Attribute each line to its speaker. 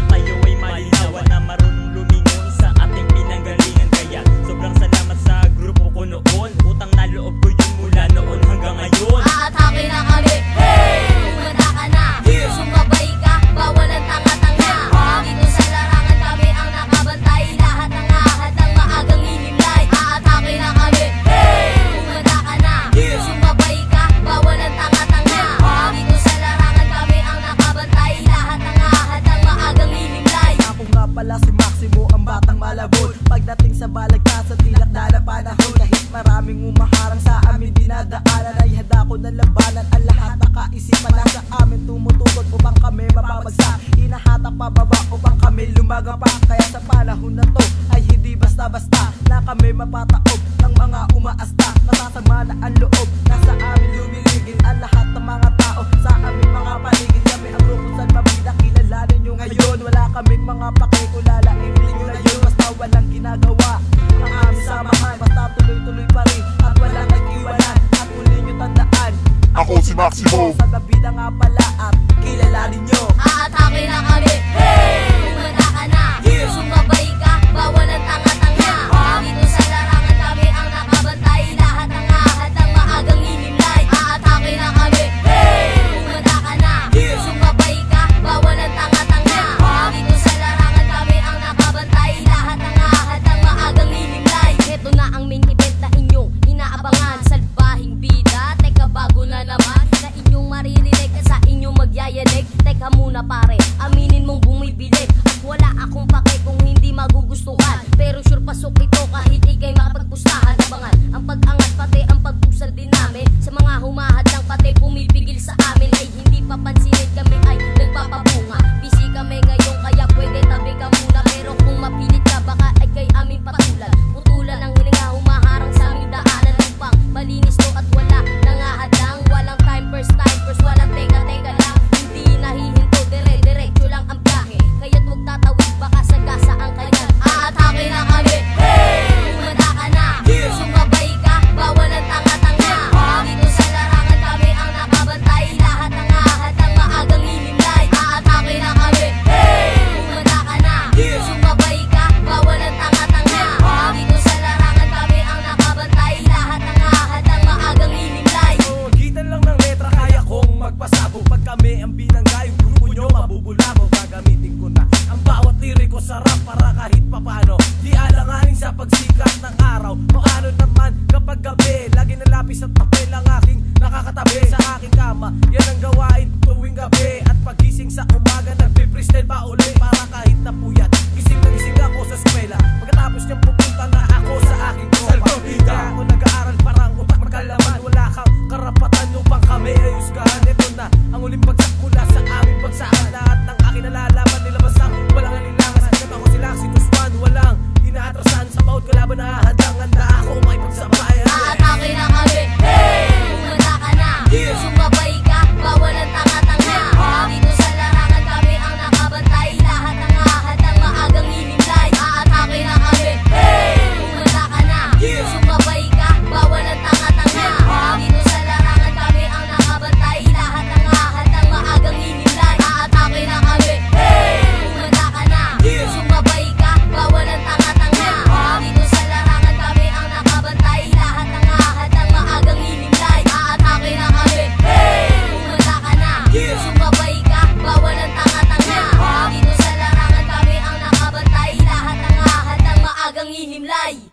Speaker 1: tayo ay malinawan na marunong lumingon sa ating pinanggalingan. Kaya sobrang salamat sa grupo ko noon. Utang na loob ko yun mula noon hanggang ngayon.
Speaker 2: Aatake na kami, hey! Kumanda ka na, sumabay ka, bawal ang tanga-tanga. Dito sa larangan kami ang nakabantay, lahat ng ahad ng maagang hinimlay. Aatake na kami, hey! Kumanda ka na, sumabay ka, bawal ang tanga-tanga. Dito sa larangan kami ang nakabantay, lahat ng ahad ng maagang hinimlay.
Speaker 3: Ako nga pala si Maximo, ang batang malabon. Pagdating sa balagtasan, tilak na panahon. Kahit maraming umaharang sa amin dinadaanan, ay handa ko na labanan ang lahat na kaisipan na sa amin tumutugon upang kami mapabagsak. Hinahatak pababa upang kami lumaga pa. Kaya sa panahon na to ay hindi basta-basta na kami mapataob ng mga umaasta. Masasama na ang loob, nasa amin lumiligid ang lahat ng mga tao sa aming mga paligid. Kami ang grupo San Mabida, kilalanin nyo ngayon. Wala kaming mga pakikulala, hindi nyo na yun. Basta walang ginagawa ang aming samahan, basta tuloy-tuloy pa rin at walang nag-iwanan. At muli nyo tandaan,
Speaker 4: ako si Maximo.
Speaker 3: San Mabida nga pala at kilalanin nyo.
Speaker 2: Aatake na kami, hey! Kumanda ka na, sumabay ka, bawal ang tanga-tanga. Dito sa larangan kami ang nakabantay, lahat ng ahad ng maagang hinimlay. Aatake na kami, hey! Kumanda ka na, sumabay ka, bawal ang tanga-tanga. Dito sa larangan kami ang nakabantay, lahat ng ahad ng maagang hinimlay. Ito na ang main event na inyong inaabangan, salbahing bida. Teka, bago na naman na inyong maririnig, sa inyong magyayanig. Teka muna pare, aminin mong bumibili at wala akong pake kung hindi magugustuhan. Pero sure pasok ito kahit ikay makapagpustahan. Abangan ang pag-angat pati ang pagpusal din namin. Sa mga humahad lang pati pumipigil sa amin, ay hindi papansinin kami ay nagpapabunga. Busy kami ngayon kaya pwede tabi ka muna. Pero kung mapilit ka baka ay kay aming patulan. Putulan ang hininga, humaharang sa aming daanan upang malinis to at wala nangahadang. Walang time first, walang teka-teka lang. Hindi nahihinto, dire-diretso lang ang biyahe. Kaya't huwag tatawid, baka sagasa ang kanyan. Aatake na kami, hey! Kumanda ka na, sumabay ka, bawal ang tanga-tanga. Dito sa larangan kami ang nakabantay, lahat ng ahad ng maagang hinimlay. Aatake na kami, hey! Kumanda ka na, sumabay ka, bawal ang tanga-tanga. Dito sa larangan kami ang nakabantay, lahat ng ahad ng maagang hinimlay.
Speaker 3: Gitan lang ng letra kaya kong magpasabog. Pag kami ang binangga, yung grupo nyo mabubulabog. Gagamitin ko na ang bawat liriko sa rap para kahit papano di alanganin sa pagsikat ng araw. Paano naman kapag gabi, lagi na lapis at papel ang aking nakakatabi sa aking kama. Yan ang gawain tuwing gabi, at pagising sa umaga nagpe-freestyle pa uli para kahit napuyat gising na gising ako sa eskwela. Pagkatapos niyang pupunta na ako sa aking tropa. Kaya ako nag-aaral parang utak magkalaman. Wala kang karapatan upang kami ay husgahan. Ito na ang uling bagsak mula sa aming bagsakan. Lahat ng aking nalalaman nilabas ang walang alilangan. Sikat ako sila si Tuspan, walang inaatrasan. Sa bawat kalaban na hadang handa ako makipagsabayan.
Speaker 2: Aatake na kami, hey! Kumanda ka na, sumabay ka, bawal ang tanga-tanga. Dito sa larangan kami ang nakabantay, lahat ng ahad ng maagang hinimlay. Aatake na kami, hey! Kumanda ka na, sumabay ka, bawal ang tanga-tanga. Dito sa larangan kami ang nakabantay, lahat ng ahad ng maagang hinimlay. Aatake na kami, hey! Kumanda ka na, sumabay ka, bawal ang tanga-tanga. Dito sa larangan kami ang nakabantay, lahat ng ahad ng maagang hinimlay. Aatake na kami, hey! Kumanda ka na, sumabay ka, bawal ang tanga-tanga. Dito sa larangan kami ang nakabantay, lahat ng ahad ng maagang hinimlay.